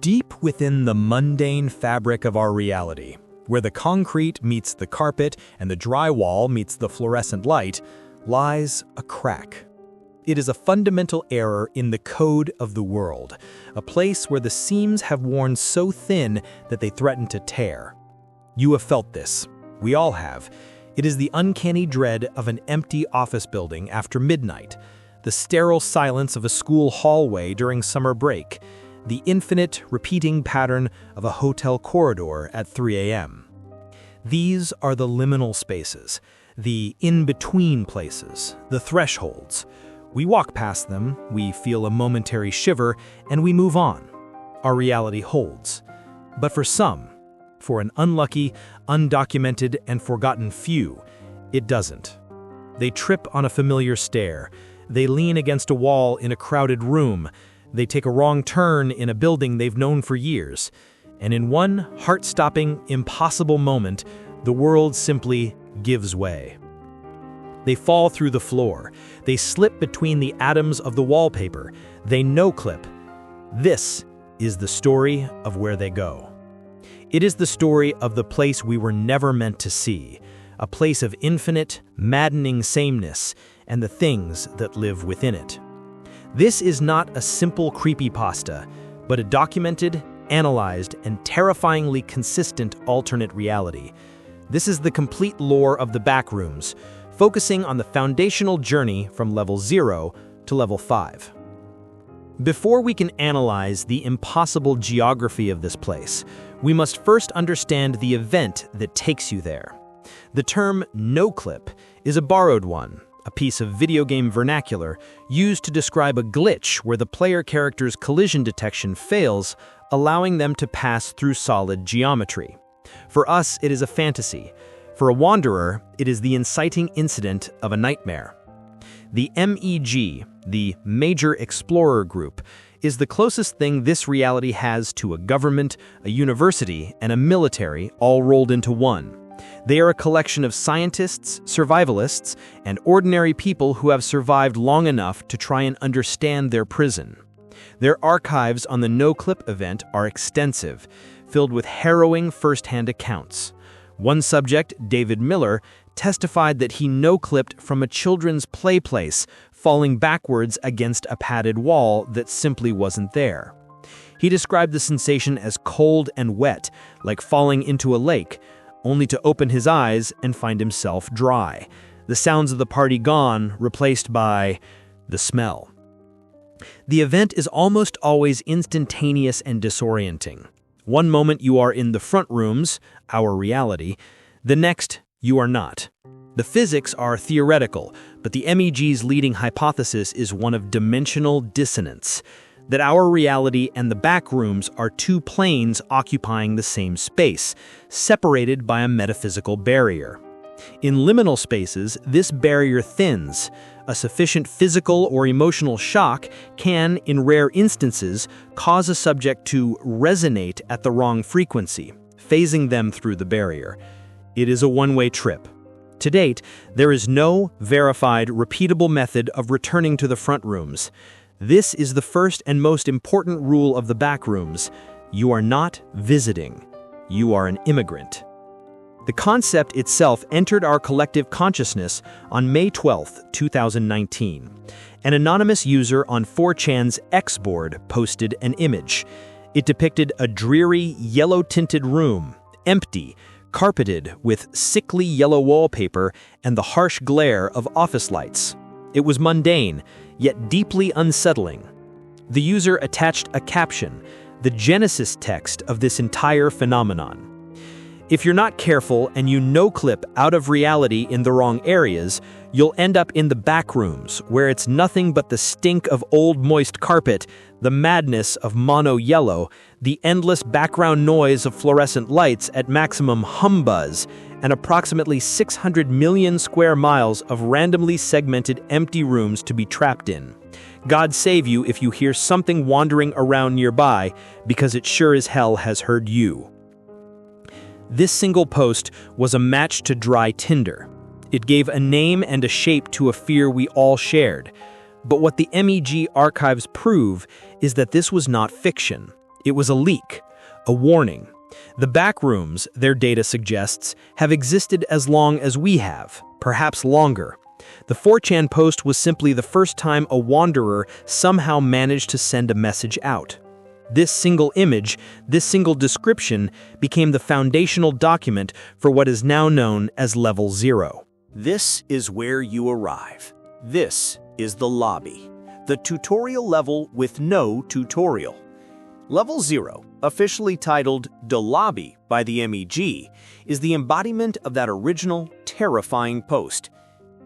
Deep within the mundane fabric of our reality, where the concrete meets the carpet and the drywall meets the fluorescent light, lies a crack. It is a fundamental error in the code of the world, a place where the seams have worn so thin that they threaten to tear. You have felt this. We all have. It is the uncanny dread of an empty office building after midnight, the sterile silence of a school hallway during summer break, the infinite, repeating pattern of a hotel corridor at 3 a.m. These are the liminal spaces, the in-between places, the thresholds. We walk past them, we feel a momentary shiver, and we move on. Our reality holds. But for some, for an unlucky, undocumented, and forgotten few, it doesn't. They trip on a familiar stair. They lean against a wall in a crowded room. They take a wrong turn in a building they've known for years. And in one heart-stopping, impossible moment, the world simply gives way. They fall through the floor. They slip between the atoms of the wallpaper. They no-clip. This is the story of where they go. It is the story of the place we were never meant to see, a place of infinite, maddening sameness, and the things that live within it. This is not a simple creepypasta, but a documented, analyzed, and terrifyingly consistent alternate reality. This is the complete lore of the Backrooms, focusing on the foundational journey from level 0 to level 5. Before we can analyze the impossible geography of this place, we must first understand the event that takes you there. The term noclip is a borrowed one, a piece of video game vernacular used to describe a glitch where the player character's collision detection fails, allowing them to pass through solid geometry. For us, it is a fantasy. For a wanderer, it is the inciting incident of a nightmare. The M.E.G, the Major Explorer Group, is the closest thing this reality has to a government, a university, and a military all rolled into one. They are a collection of scientists, survivalists, and ordinary people who have survived long enough to try and understand their prison. Their archives on the noclip event are extensive, filled with harrowing first-hand accounts. One subject, David Miller, testified that he no-clipped from a children's play place, falling backwards against a padded wall that simply wasn't there. He described the sensation as cold and wet, like falling into a lake, only to open his eyes and find himself dry. The sounds of the party gone, replaced by the smell. The event is almost always instantaneous and disorienting. One moment you are in the front rooms, our reality. The next, you are not. The physics are theoretical, but the M.E.G's leading hypothesis is one of dimensional dissonance, that our reality and the Backrooms are two planes occupying the same space, separated by a metaphysical barrier. In liminal spaces, this barrier thins. A sufficient physical or emotional shock can, in rare instances, cause a subject to resonate at the wrong frequency, phasing them through the barrier. It is a one-way trip. To date, there is no verified, repeatable method of returning to the front rooms. This is the first and most important rule of the Backrooms. You are not visiting. You are an immigrant. The concept itself entered our collective consciousness on May 12, 2019. An anonymous user on 4chan's X board posted an image. It depicted a dreary, yellow-tinted room, empty, carpeted with sickly yellow wallpaper and the harsh glare of office lights. It was mundane, yet deeply unsettling. The user attached a caption, the genesis text of this entire phenomenon. If you're not careful and you no-clip out of reality in the wrong areas, you'll end up in the Backrooms, where it's nothing but the stink of old moist carpet, the madness of mono yellow, the endless background noise of fluorescent lights at maximum hum buzz, and approximately 600 million square miles of randomly segmented empty rooms to be trapped in. God save you if you hear something wandering around nearby, because it sure as hell has heard you. This single post was a match to dry tinder. It gave a name and a shape to a fear we all shared. But what the M.E.G archives prove is that this was not fiction. It was a leak, a warning. The Backrooms, their data suggests, have existed as long as we have, perhaps longer. The 4chan post was simply the first time a wanderer somehow managed to send a message out. This single image, this single description, became the foundational document for what is now known as Level 0. This is where you arrive. This is the lobby, the tutorial level with no tutorial. Level 0, officially titled The Lobby by the M.E.G, is the embodiment of that original, terrifying post.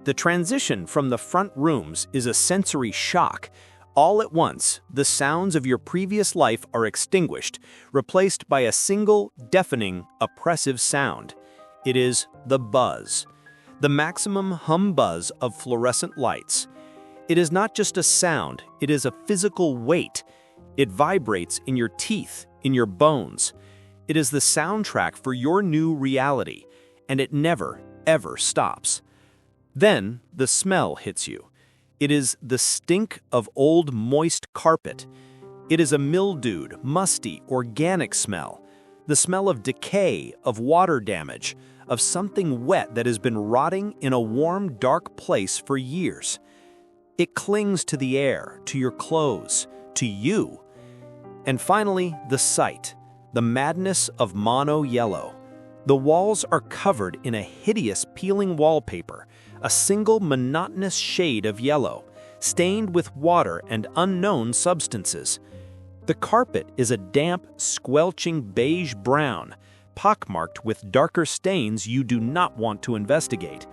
The transition from the front rooms is a sensory shock. All at once, the sounds of your previous life are extinguished, replaced by a single, deafening, oppressive sound. It is the buzz, the maximum hum buzz of fluorescent lights. It is not just a sound, it is a physical weight. It vibrates in your teeth, in your bones. It is the soundtrack for your new reality, and it never, ever stops. Then, the smell hits you. It is the stink of old moist carpet. It is a mildewed, musty, organic smell. The smell of decay, of water damage, of something wet that has been rotting in a warm, dark place for years. It clings to the air, to your clothes, to you. And finally, the sight, the madness of mono yellow. The walls are covered in a hideous peeling wallpaper, a single monotonous shade of yellow, stained with water and unknown substances. The carpet is a damp, squelching beige brown, pockmarked with darker stains you do not want to investigate.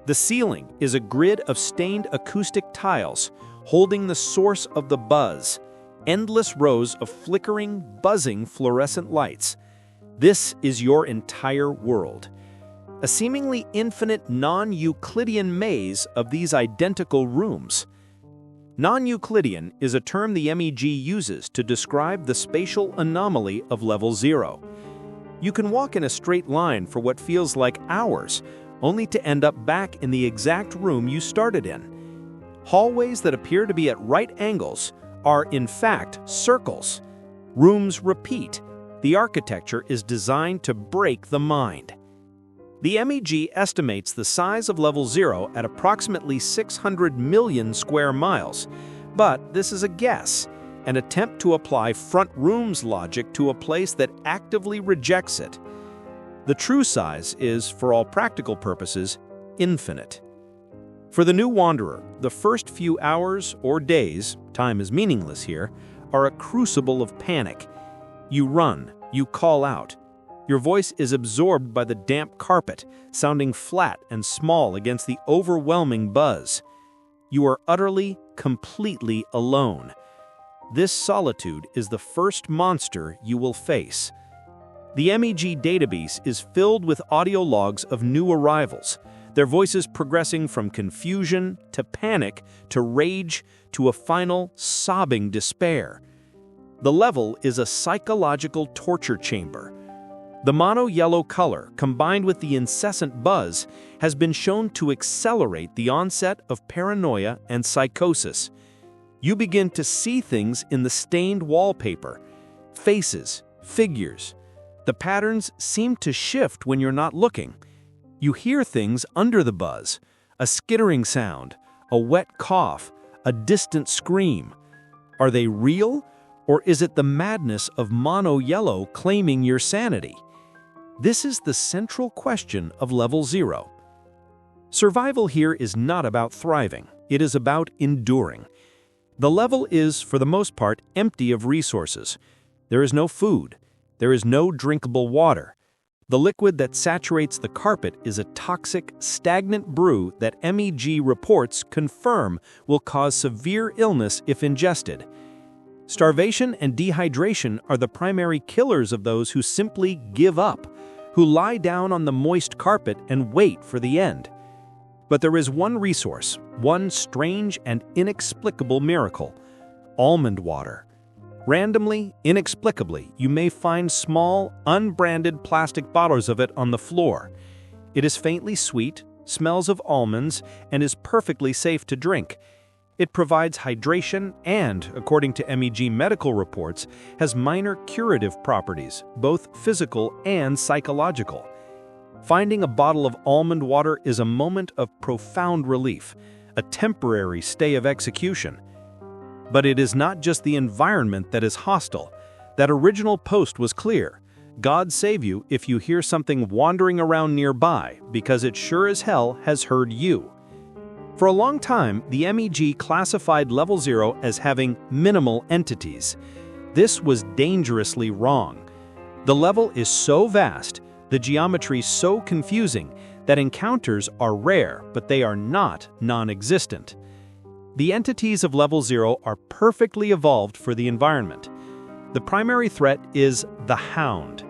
The ceiling is a grid of stained acoustic tiles, holding the source of the buzz, endless rows of flickering, buzzing fluorescent lights. This is your entire world. A seemingly infinite non-Euclidean maze of these identical rooms. Non-Euclidean is a term the M.E.G uses to describe the spatial anomaly of Level 0. You can walk in a straight line for what feels like hours, only to end up back in the exact room you started in. Hallways that appear to be at right angles are, in fact, circles. Rooms repeat. The architecture is designed to break the mind. The M.E.G estimates the size of Level 0 at approximately 600 million square miles, but this is a guess, an attempt to apply front rooms logic to a place that actively rejects it. The true size is, for all practical purposes, infinite. For the new wanderer, the first few hours or days, time is meaningless here, are a crucible of panic. You run, you call out. Your voice is absorbed by the damp carpet, sounding flat and small against the overwhelming buzz. You are utterly, completely alone. This solitude is the first monster you will face. The M.E.G database is filled with audio logs of new arrivals, their voices progressing from confusion to panic to rage to a final, sobbing despair. The level is a psychological torture chamber. The mono-yellow color, combined with the incessant buzz, has been shown to accelerate the onset of paranoia and psychosis. You begin to see things in the stained wallpaper, faces, figures. The patterns seem to shift when you're not looking. You hear things under the buzz, a skittering sound, a wet cough, a distant scream. Are they real, or is it the madness of mono-yellow claiming your sanity? This is the central question of Level 0. Survival here is not about thriving, it is about enduring. The level is, for the most part, empty of resources. There is no food. There is no drinkable water. The liquid that saturates the carpet is a toxic, stagnant brew that M.E.G reports confirm will cause severe illness if ingested. Starvation and dehydration are the primary killers of those who simply give up, who lie down on the moist carpet and wait for the end. But there is one resource, one strange and inexplicable miracle: almond water. Randomly, inexplicably, you may find small, unbranded plastic bottles of it on the floor. It is faintly sweet, smells of almonds, and is perfectly safe to drink. It provides hydration and, according to M.E.G medical reports, has minor curative properties, both physical and psychological. Finding a bottle of almond water is a moment of profound relief, a temporary stay of execution. But it is not just the environment that is hostile. That original post was clear. God save you if you hear something wandering around nearby, because it sure as hell has heard you. For a long time, the M.E.G classified Level 0 as having minimal entities. This was dangerously wrong. The level is so vast, the geometry so confusing, that encounters are rare, but they are not non-existent. The entities of Level 0 are perfectly evolved for the environment. The primary threat is the hound.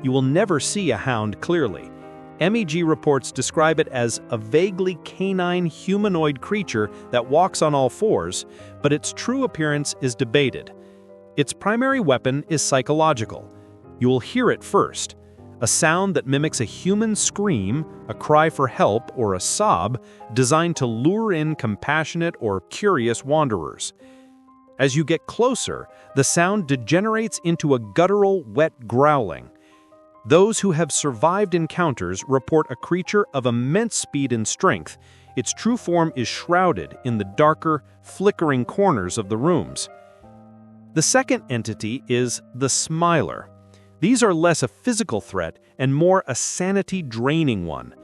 You will never see a hound clearly. M.E.G reports describe it as a vaguely canine humanoid creature that walks on all fours, but its true appearance is debated. Its primary weapon is psychological. You will hear it first, a sound that mimics a human scream, a cry for help, or a sob designed to lure in compassionate or curious wanderers. As you get closer, the sound degenerates into a guttural, wet growling. Those who have survived encounters report a creature of immense speed and strength. Its true form is shrouded in the darker, flickering corners of the rooms. The second entity is the Smiler. These are less a physical threat and more a sanity-draining one.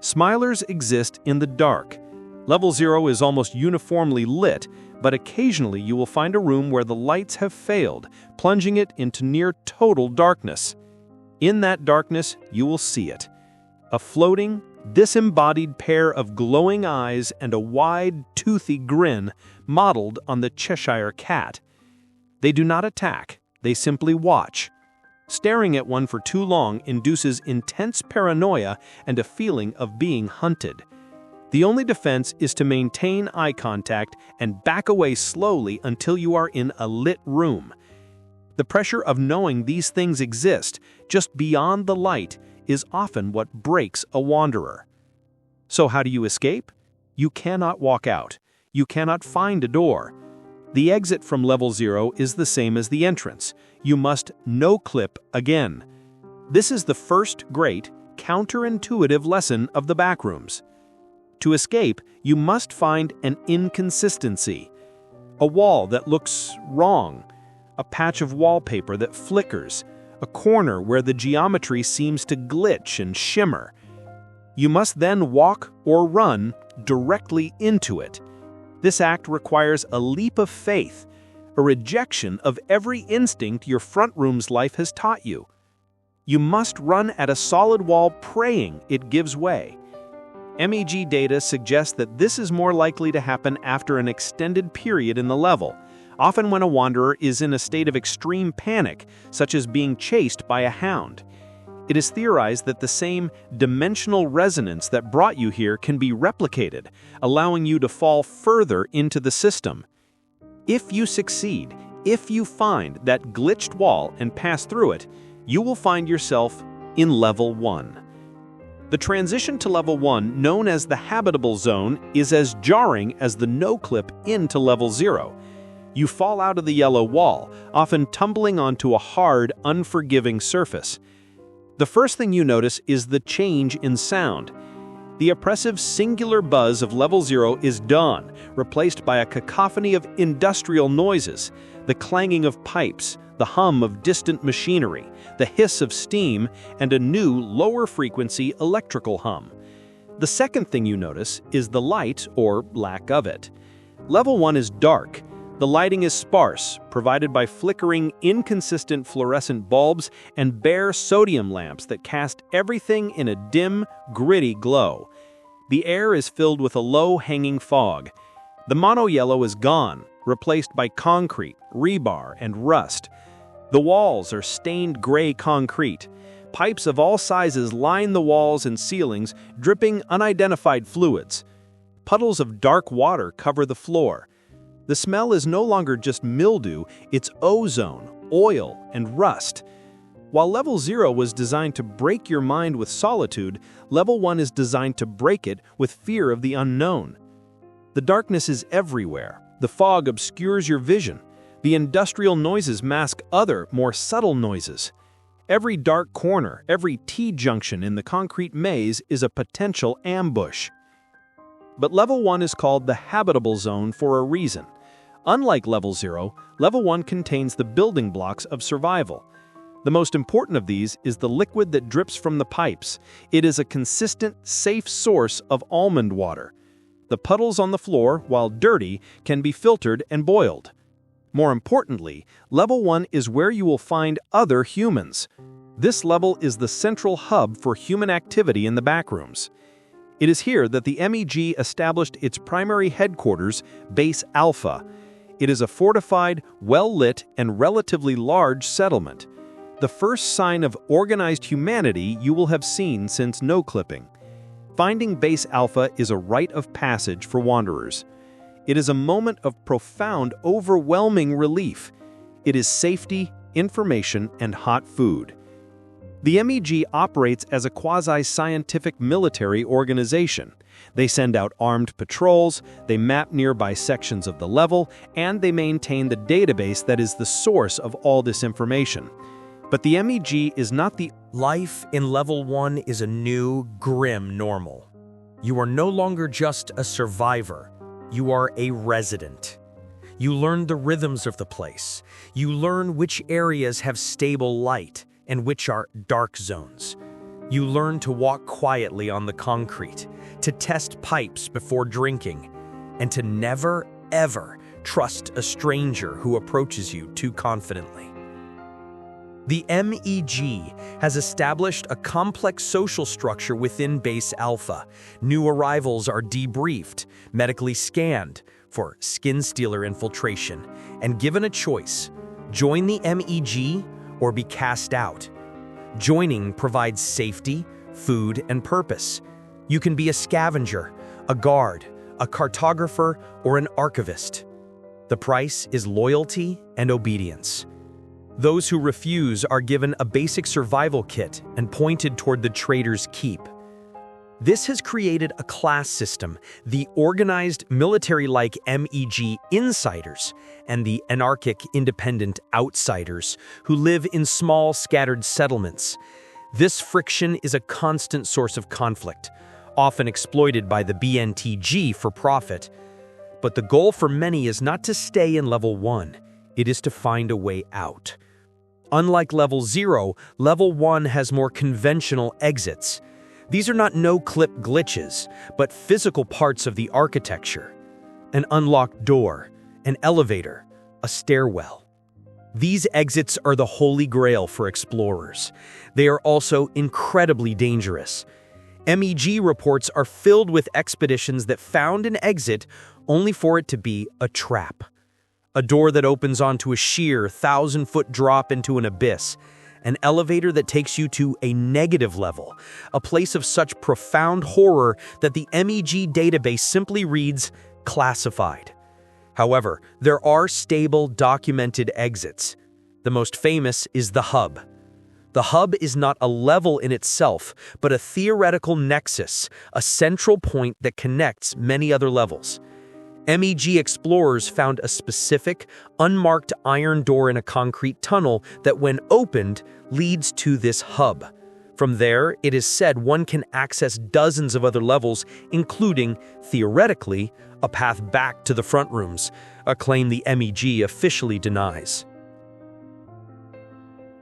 Smilers exist in the dark. Level 0 is almost uniformly lit, but occasionally you will find a room where the lights have failed, plunging it into near total darkness. In that darkness, you will see it. A floating, disembodied pair of glowing eyes and a wide, toothy grin modeled on the Cheshire Cat. They do not attack, they simply watch. Staring at one for too long induces intense paranoia and a feeling of being hunted. The only defense is to maintain eye contact and back away slowly until you are in a lit room. The pressure of knowing these things exist, just beyond the light, is often what breaks a wanderer. So how do you escape? You cannot walk out. You cannot find a door. The exit from Level 0 is the same as the entrance. You must noclip again. This is the first great, counterintuitive lesson of the Backrooms. To escape, you must find an inconsistency. A wall that looks wrong. A patch of wallpaper that flickers, a corner where the geometry seems to glitch and shimmer. You must then walk or run directly into it. This act requires a leap of faith, a rejection of every instinct your front room's life has taught you. You must run at a solid wall praying it gives way. M.E.G data suggests that this is more likely to happen after an extended period in the level, often when a wanderer is in a state of extreme panic, such as being chased by a hound. It is theorized that the same dimensional resonance that brought you here can be replicated, allowing you to fall further into the system. If you succeed, if you find that glitched wall and pass through it, you will find yourself in Level 1. The transition to Level 1, known as the Habitable Zone, is as jarring as the noclip into Level 0. You fall out of the yellow wall, often tumbling onto a hard, unforgiving surface. The first thing you notice is the change in sound. The oppressive singular buzz of Level 0 is gone, replaced by a cacophony of industrial noises, the clanging of pipes, the hum of distant machinery, the hiss of steam, and a new, lower-frequency electrical hum. The second thing you notice is the light, or lack of it. Level 1 is dark. The lighting is sparse, provided by flickering, inconsistent fluorescent bulbs and bare sodium lamps that cast everything in a dim, gritty glow. The air is filled with a low-hanging fog. The mono-yellow is gone, replaced by concrete, rebar, and rust. The walls are stained gray concrete. Pipes of all sizes line the walls and ceilings, dripping unidentified fluids. Puddles of dark water cover the floor. The smell is no longer just mildew, it's ozone, oil, and rust. While Level 0 was designed to break your mind with solitude, Level 1 is designed to break it with fear of the unknown. The darkness is everywhere, The fog obscures your vision. The industrial noises mask other, more subtle noises. Every dark corner, every T-junction in the concrete maze is a potential ambush. But Level 1 is called the Habitable Zone for a reason. Unlike Level 0, Level 1 contains the building blocks of survival. The most important of these is the liquid that drips from the pipes. It is a consistent, safe source of almond water. The puddles on the floor, while dirty, can be filtered and boiled. More importantly, Level 1 is where you will find other humans. This level is the central hub for human activity in the Backrooms. It is here that the M.E.G established its primary headquarters, Base Alpha. It is a fortified, well-lit, and relatively large settlement. The first sign of organized humanity you will have seen since noclipping. Finding Base Alpha is a rite of passage for wanderers. It is a moment of profound, overwhelming relief. It is safety, information, and hot food. The M.E.G operates as a quasi-scientific military organization. They send out armed patrols, they map nearby sections of the level, and they maintain the database that is the source of all this information. But the M.E.G is not the... Life in Level 1 is a new, grim normal. You are no longer just a survivor. You are a resident. You learn the rhythms of the place. You learn which areas have stable light and which are dark zones. You learn to walk quietly on the concrete, to test pipes before drinking, and to never, ever trust a stranger who approaches you too confidently. The M.E.G has established a complex social structure within Base Alpha. New arrivals are debriefed, medically scanned for skin stealer infiltration, and given a choice: join the M.E.G or be cast out. Joining provides safety, food, and purpose. You can be a scavenger, a guard, a cartographer, or an archivist. The price is loyalty and obedience. Those who refuse are given a basic survival kit and pointed toward the Trader's Keep. This has created a class system: the organized, military-like M.E.G insiders and the anarchic, independent outsiders who live in small, scattered settlements. This friction is a constant source of conflict, often exploited by the BNTG for profit. But the goal for many is not to stay in Level 1, it is to find a way out. Unlike Level 0, Level 1 has more conventional exits. These are not no-clip glitches, but physical parts of the architecture. An unlocked door, an elevator, a stairwell. These exits are the holy grail for explorers. They are also incredibly dangerous. M.E.G reports are filled with expeditions that found an exit only for it to be a trap. A door that opens onto a sheer 1,000-foot drop into an abyss. An elevator that takes you to a negative level, a place of such profound horror that the M.E.G database simply reads classified. However, there are stable, documented exits. The most famous is the Hub. The Hub is not a level in itself, but a theoretical nexus, a central point that connects many other levels. M.E.G explorers found a specific, unmarked iron door in a concrete tunnel that, when opened, leads to this hub. From there, it is said one can access dozens of other levels, including, theoretically, a path back to the front rooms, a claim the M.E.G officially denies.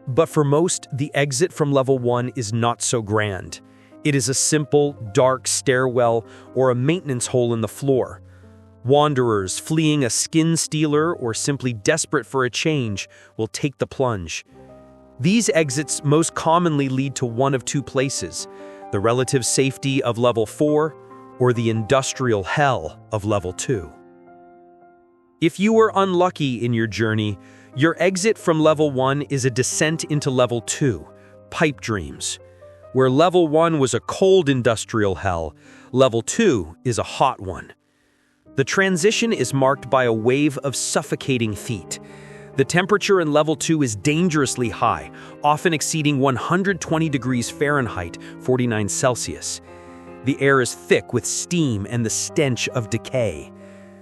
But for most, the exit from Level 1 is not so grand. It is a simple, dark stairwell or a maintenance hole in the floor. Wanderers fleeing a skin stealer or simply desperate for a change will take the plunge. These exits most commonly lead to one of two places: the relative safety of Level 4 or the industrial hell of Level 2. If you were unlucky in your journey, your exit from Level 1 is a descent into Level 2, Pipe Dreams. Where Level 1 was a cold industrial hell, Level 2 is a hot one. The transition is marked by a wave of suffocating heat. The temperature in Level 2 is dangerously high, often exceeding 120 degrees Fahrenheit, 49 Celsius. The air is thick with steam and the stench of decay.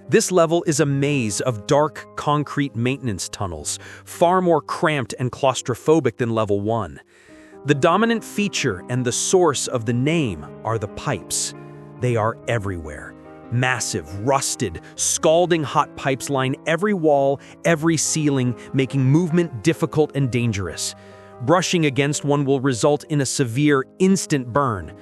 This level is a maze of dark, concrete maintenance tunnels, far more cramped and claustrophobic than level 1. The dominant feature and the source of the name are the pipes. They are everywhere. Massive, rusted, scalding hot pipes line every wall, every ceiling, making movement difficult and dangerous. Brushing against one will result in a severe, instant burn.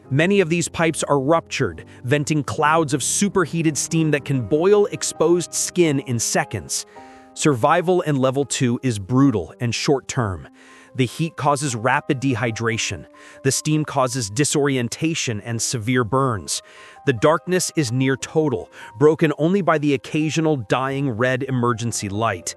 Many of these pipes are ruptured, venting clouds of superheated steam that can boil exposed skin in seconds. Survival in level 2 is brutal and short-term. The heat causes rapid dehydration. The steam causes disorientation and severe burns. The darkness is near total, broken only by the occasional dying red emergency light.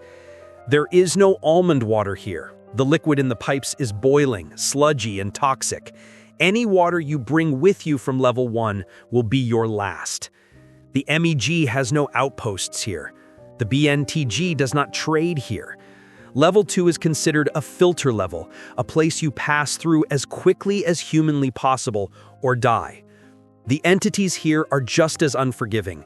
There is no almond water here. The liquid in the pipes is boiling, sludgy, and toxic. Any water you bring with you from level 1 will be your last. The M.E.G has no outposts here. The BNTG does not trade here. Level 2 is considered a filter level, a place you pass through as quickly as humanly possible or die. The entities here are just as unforgiving.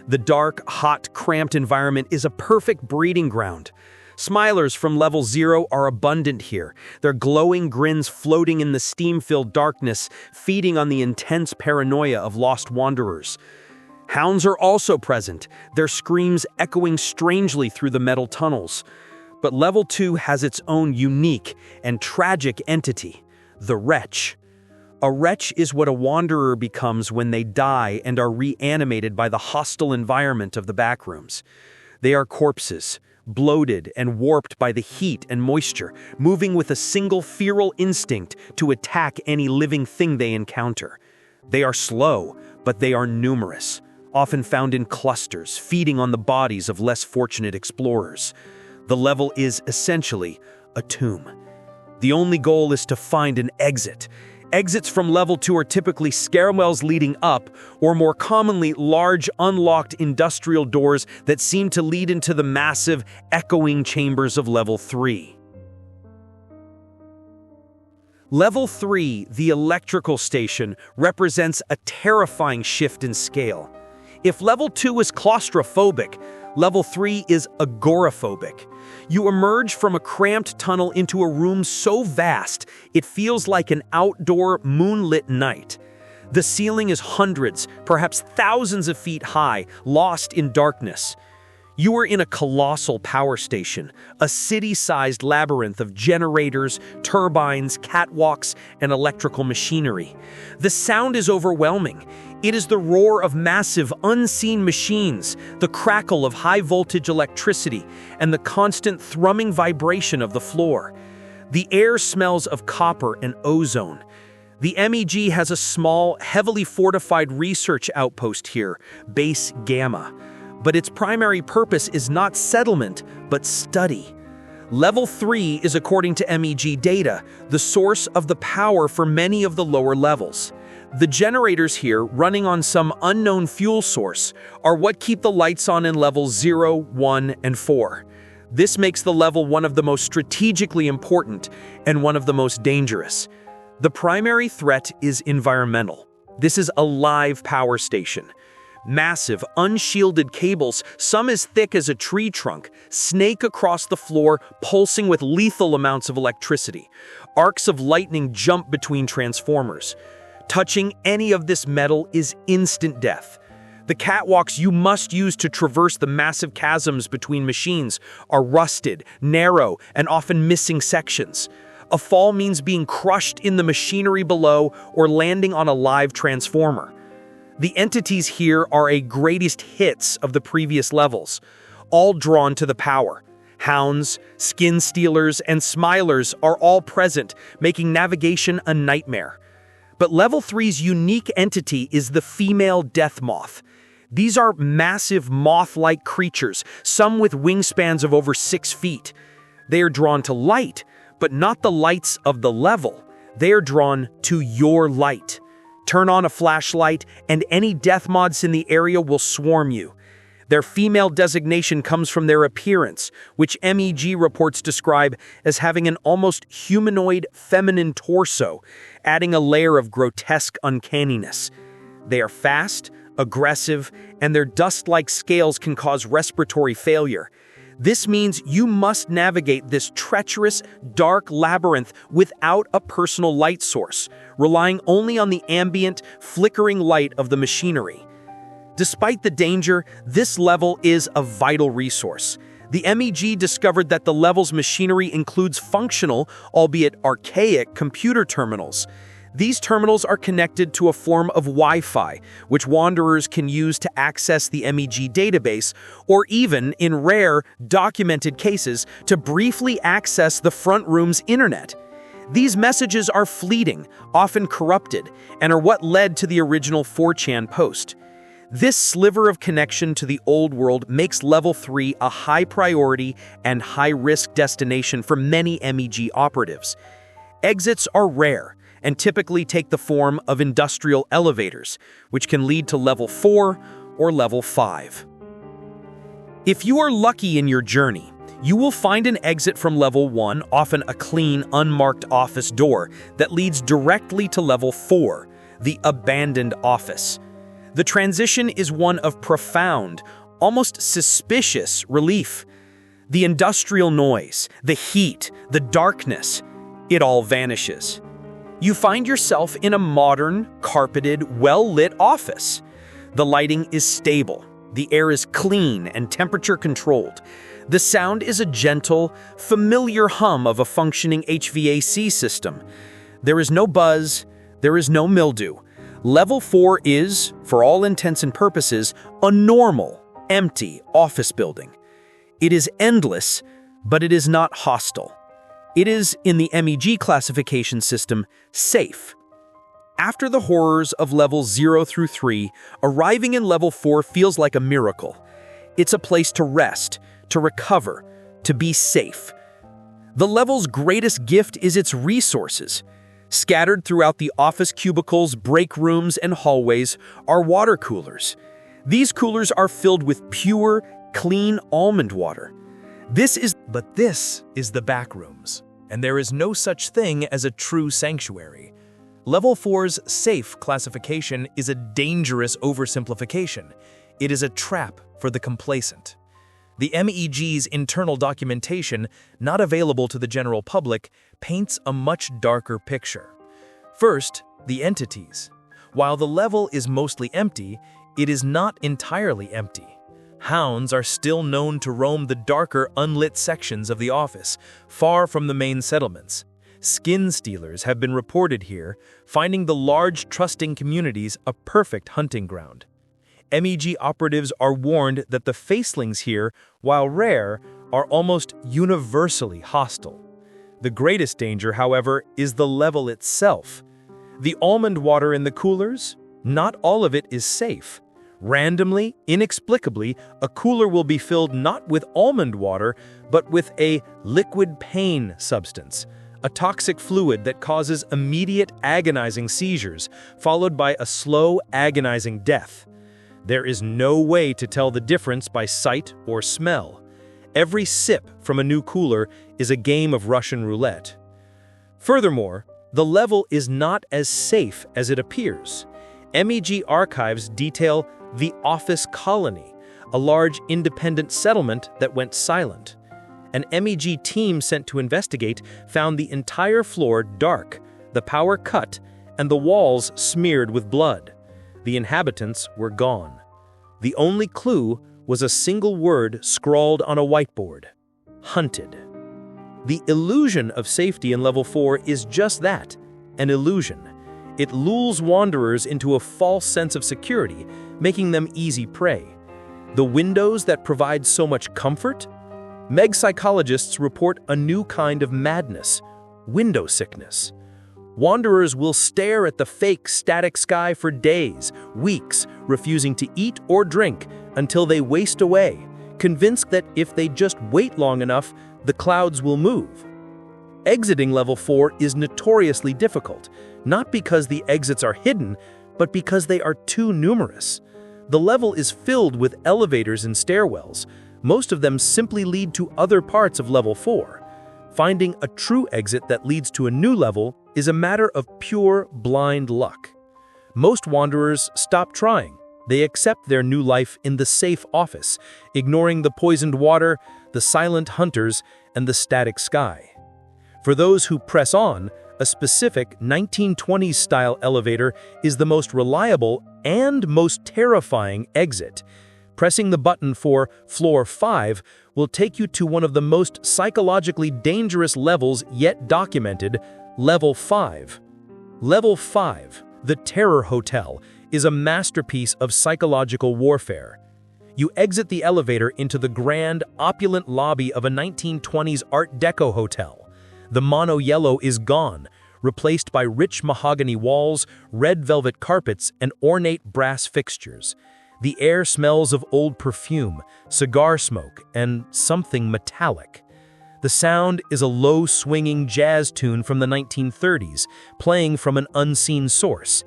The dark, hot, cramped environment is a perfect breeding ground. Smilers from level 0 are abundant here, their glowing grins floating in the steam-filled darkness, feeding on the intense paranoia of lost wanderers. Hounds are also present, their screams echoing strangely through the metal tunnels. But level 2 has its own unique and tragic entity, the Wretch. A wretch is what a wanderer becomes when they die and are reanimated by the hostile environment of the Backrooms. They are corpses, bloated and warped by the heat and moisture, moving with a single feral instinct to attack any living thing they encounter. They are slow, but they are numerous, often found in clusters, feeding on the bodies of less fortunate explorers. The level is essentially a tomb. The only goal is to find an exit. Exits from level 2 are typically stairwells leading up, or more commonly, large, unlocked industrial doors that seem to lead into the massive, echoing chambers of level 3. Level 3, the electrical station, represents a terrifying shift in scale. If level 2 is claustrophobic, level 3 is agoraphobic. You emerge from a cramped tunnel into a room so vast, it feels like an outdoor, moonlit night. The ceiling is hundreds, perhaps thousands of feet high, lost in darkness. You are in a colossal power station, a city-sized labyrinth of generators, turbines, catwalks, and electrical machinery. The sound is overwhelming. It is the roar of massive, unseen machines, the crackle of high-voltage electricity, and the constant thrumming vibration of the floor. The air smells of copper and ozone. The M.E.G has a small, heavily fortified research outpost here, Base Gamma. But its primary purpose is not settlement, but study. Level 3 is, according to M.E.G data, the source of the power for many of the lower levels. The generators here, running on some unknown fuel source, are what keep the lights on in levels 0, 1, and 4. This makes the level one of the most strategically important and one of the most dangerous. The primary threat is environmental. This is a live power station. Massive, unshielded cables, some as thick as a tree trunk, snake across the floor, pulsing with lethal amounts of electricity. Arcs of lightning jump between transformers. Touching any of this metal is instant death. The catwalks you must use to traverse the massive chasms between machines are rusted, narrow, and often missing sections. A fall means being crushed in the machinery below or landing on a live transformer. The entities here are a greatest hits of the previous levels, all drawn to the power. Hounds, skin stealers, and smilers are all present, making navigation a nightmare. But level 3's unique entity is the female death moth. These are massive moth-like creatures, some with wingspans of over 6 feet. They are drawn to light, but not the lights of the level. They are drawn to your light. Turn on a flashlight, and any death moths in the area will swarm you. Their female designation comes from their appearance, which M.E.G reports describe as having an almost humanoid feminine torso, adding a layer of grotesque uncanniness. They are fast, aggressive, and their dust-like scales can cause respiratory failure. This means you must navigate this treacherous, dark labyrinth without a personal light source, relying only on the ambient, flickering light of the machinery. Despite the danger, this level is a vital resource. The M.E.G. discovered that the level's machinery includes functional, albeit archaic, computer terminals. These terminals are connected to a form of Wi-Fi, which wanderers can use to access the M.E.G. database, or even, in rare, documented cases, to briefly access the front room's internet. These messages are fleeting, often corrupted, and are what led to the original 4chan post. This sliver of connection to the old world makes Level 3 a high-priority and high-risk destination for many M.E.G. operatives. Exits are rare, and typically take the form of industrial elevators, which can lead to Level 4 or Level 5. If you are lucky in your journey, you will find an exit from Level 1, often a clean, unmarked office door, that leads directly to Level 4, the abandoned office. The transition is one of profound, almost suspicious relief. The industrial noise, the heat, the darkness, it all vanishes. You find yourself in a modern, carpeted, well-lit office. The lighting is stable, the air is clean and temperature-controlled. The sound is a gentle, familiar hum of a functioning HVAC system. There is no buzz, there is no mildew. Level 4 is, for all intents and purposes, a normal, empty office building. It is endless, but it is not hostile. It is, in the M.E.G. classification system, safe. After the horrors of levels 0 through 3, arriving in Level 4 feels like a miracle. It's a place to rest, to recover, to be safe. The level's greatest gift is its resources. Scattered throughout the office cubicles, break rooms, and hallways are water coolers. These coolers are filled with pure, clean almond water. This is the Backrooms, and there is no such thing as a true sanctuary. Level 4's safe classification is a dangerous oversimplification. It is a trap for the complacent. The M.E.G's internal documentation, not available to the general public, paints a much darker picture. First, the entities. While the level is mostly empty, it is not entirely empty. Hounds are still known to roam the darker, unlit sections of the office, far from the main settlements. Skin stealers have been reported here, finding the large, trusting communities a perfect hunting ground. M.E.G. operatives are warned that the facelings here, while rare, are almost universally hostile. The greatest danger, however, is the level itself. The almond water in the coolers? Not all of it is safe. Randomly, inexplicably, a cooler will be filled not with almond water, but with a liquid pain substance, a toxic fluid that causes immediate agonizing seizures, followed by a slow, agonizing death. There is no way to tell the difference by sight or smell. Every sip from a new cooler is a game of Russian roulette. Furthermore, the level is not as safe as it appears. M.E.G. archives detail the Office Colony, a large independent settlement that went silent. An M.E.G. team sent to investigate found the entire floor dark, the power cut, and the walls smeared with blood. The inhabitants were gone. The only clue was a single word scrawled on a whiteboard: hunted. The illusion of safety in Level 4 is just that, an illusion. It lulls wanderers into a false sense of security, making them easy prey. The windows that provide so much comfort? M.E.G. psychologists report a new kind of madness, window sickness. Wanderers will stare at the fake static sky for days, weeks, refusing to eat or drink until they waste away, convinced that if they just wait long enough, the clouds will move. Exiting Level 4 is notoriously difficult, not because the exits are hidden, but because they are too numerous. The level is filled with elevators and stairwells. Most of them simply lead to other parts of Level 4. Finding a true exit that leads to a new level is a matter of pure, blind luck. Most wanderers stop trying, They accept their new life in the safe office, ignoring the poisoned water, the silent hunters, and the static sky. For those who press on, a specific 1920s-style elevator is the most reliable and most terrifying exit. Pressing the button for floor 5 will take you to one of the most psychologically dangerous levels yet documented, level 5. Level 5, the Terror Hotel, is a masterpiece of psychological warfare. You exit the elevator into the grand, opulent lobby of a 1920s Art Deco hotel. The mono yellow is gone, replaced by rich mahogany walls, red velvet carpets, and ornate brass fixtures. The air smells of old perfume, cigar smoke, and something metallic. The sound is a low swinging jazz tune from the 1930s, playing from an unseen source.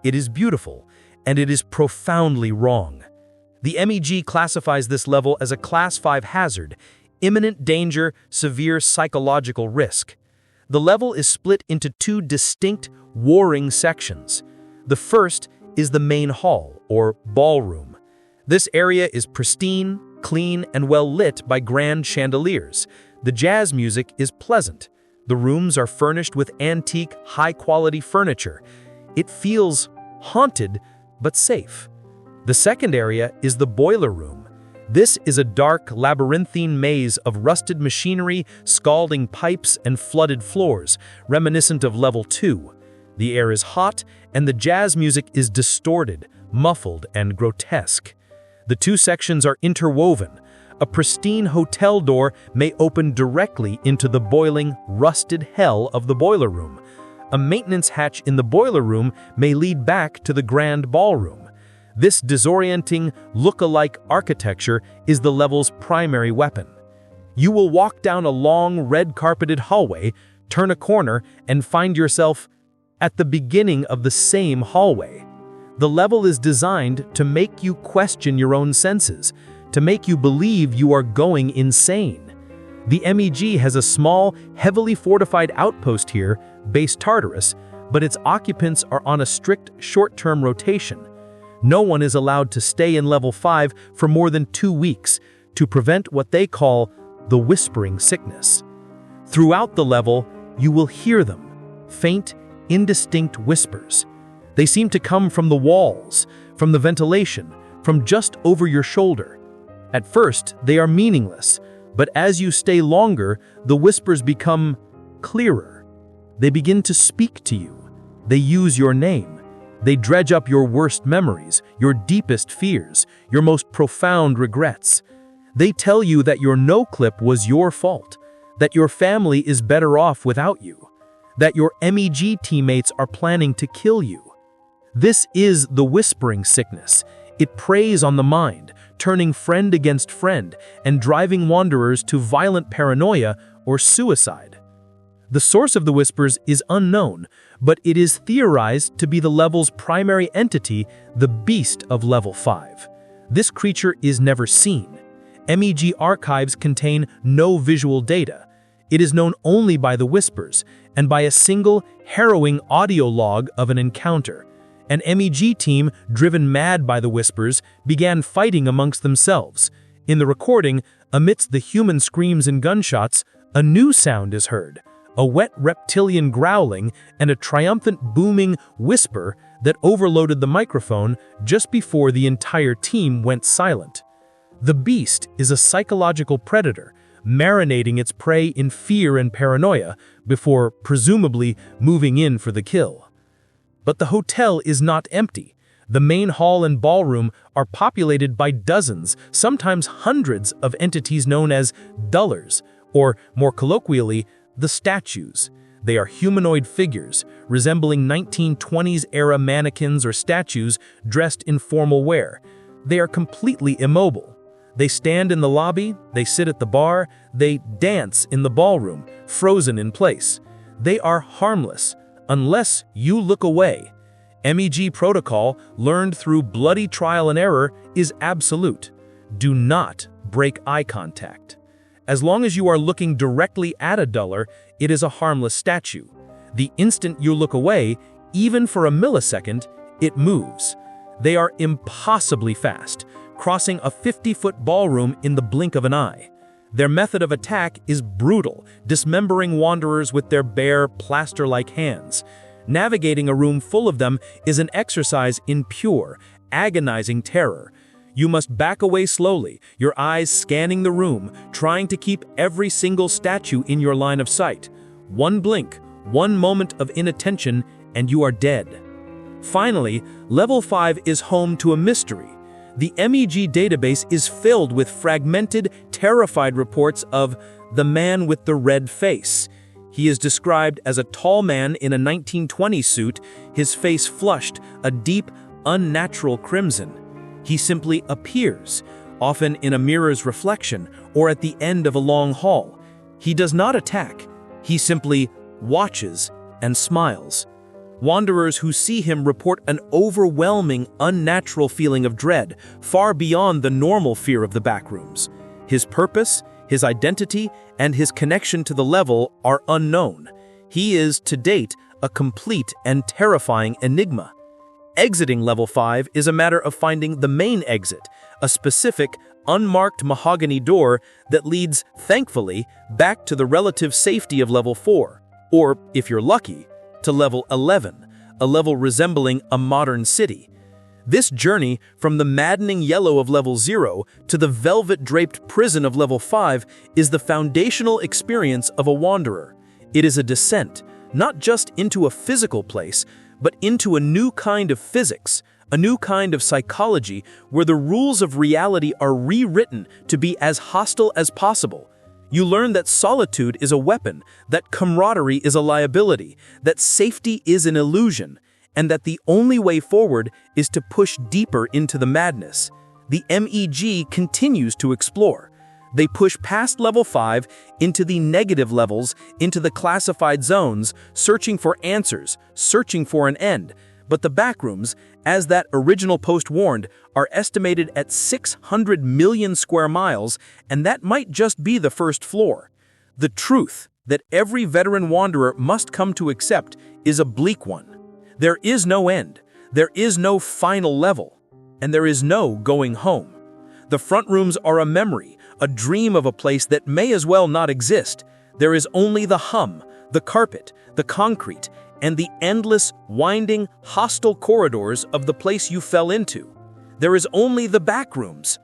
It is beautiful, and it is profoundly wrong. The M.E.G classifies this level as a Class 5 hazard, imminent danger, severe psychological risk. The level is split into two distinct, warring sections. The first is the main hall, or ballroom. This area is pristine, clean, and well lit by grand chandeliers. The jazz music is pleasant. The rooms are furnished with antique, high-quality furniture. It feels haunted, but safe. The second area is the boiler room. This is a dark, labyrinthine maze of rusted machinery, scalding pipes, and flooded floors, reminiscent of level 2. The air is hot, and the jazz music is distorted, muffled, and grotesque. The two sections are interwoven. A pristine hotel door may open directly into the boiling, rusted hell of the boiler room. A maintenance hatch in the boiler room may lead back to the grand ballroom. This disorienting, look-alike architecture is the level's primary weapon. You will walk down a long, red-carpeted hallway, turn a corner, and find yourself at the beginning of the same hallway. The level is designed to make you question your own senses, to make you believe you are going insane. The M.E.G has a small, heavily fortified outpost here, Base Tartarus, but its occupants are on a strict short-term rotation. No one is allowed to stay in level 5 for more than 2 weeks to prevent what they call the whispering sickness. Throughout the level, you will hear them, faint, indistinct whispers. They seem to come from the walls, from the ventilation, from just over your shoulder. At first, they are meaningless, but as you stay longer, the whispers become clearer. They begin to speak to you. They use your name. They dredge up your worst memories, your deepest fears, your most profound regrets. They tell you that your noclip was your fault, that your family is better off without you, that your M.E.G teammates are planning to kill you. This is the whispering sickness. It preys on the mind, turning friend against friend and driving wanderers to violent paranoia or suicide. The source of the whispers is unknown, but it is theorized to be the level's primary entity, the beast of level 5. This creature is never seen. M.E.G archives contain no visual data. It is known only by the whispers and by a single, harrowing audio log of an encounter. An M.E.G team, driven mad by the whispers, began fighting amongst themselves. In the recording, amidst the human screams and gunshots, a new sound is heard. A wet reptilian growling and a triumphant booming whisper that overloaded the microphone just before the entire team went silent. The beast is a psychological predator, marinating its prey in fear and paranoia before presumably moving in for the kill. But the hotel is not empty. The main hall and ballroom are populated by dozens, sometimes hundreds of entities known as dullers, or more colloquially, the statues. They are humanoid figures, resembling 1920s-era mannequins or statues dressed in formal wear. They are completely immobile. They stand in the lobby, they sit at the bar, they dance in the ballroom, frozen in place. They are harmless, unless you look away. M.E.G protocol, learned through bloody trial and error, is absolute. Do not break eye contact. As long as you are looking directly at a duller, it is a harmless statue. The instant you look away, even for a millisecond, it moves. They are impossibly fast, crossing a 50-foot ballroom in the blink of an eye. Their method of attack is brutal, dismembering wanderers with their bare, plaster-like hands. Navigating a room full of them is an exercise in pure, agonizing terror. You must back away slowly, your eyes scanning the room, trying to keep every single statue in your line of sight. One blink, one moment of inattention, and you are dead. Finally, Level 5 is home to a mystery. The M.E.G database is filled with fragmented, terrified reports of the man with the red face. He is described as a tall man in a 1920s suit, his face flushed a deep, unnatural crimson. He simply appears, often in a mirror's reflection or at the end of a long hall. He does not attack. He simply watches and smiles. Wanderers who see him report an overwhelming, unnatural feeling of dread, far beyond the normal fear of the Backrooms. His purpose, his identity, and his connection to the level are unknown. He is, to date, a complete and terrifying enigma. Exiting Level 5 is a matter of finding the main exit, a specific, unmarked mahogany door that leads, thankfully, back to the relative safety of Level 4, or, if you're lucky, to Level 11, a level resembling a modern city. This journey from the maddening yellow of Level 0 to the velvet-draped prison of Level 5 is the foundational experience of a wanderer. It is a descent, not just into a physical place, but into a new kind of physics, a new kind of psychology where the rules of reality are rewritten to be as hostile as possible. You learn that solitude is a weapon, that camaraderie is a liability, that safety is an illusion, and that the only way forward is to push deeper into the madness. The M.E.G continues to explore. They push past Level 5 into the negative levels, into the classified zones, searching for answers, searching for an end. But the Backrooms, as that original post warned, are estimated at 600 million square miles, and that might just be the first floor. The truth that every veteran wanderer must come to accept is a bleak one. There is no end, there is no final level, and there is no going home. The front rooms are a memory, a dream of a place that may as well not exist. There is only the hum, the carpet, the concrete, and the endless, winding, hostile corridors of the place you fell into. There is only the Backrooms,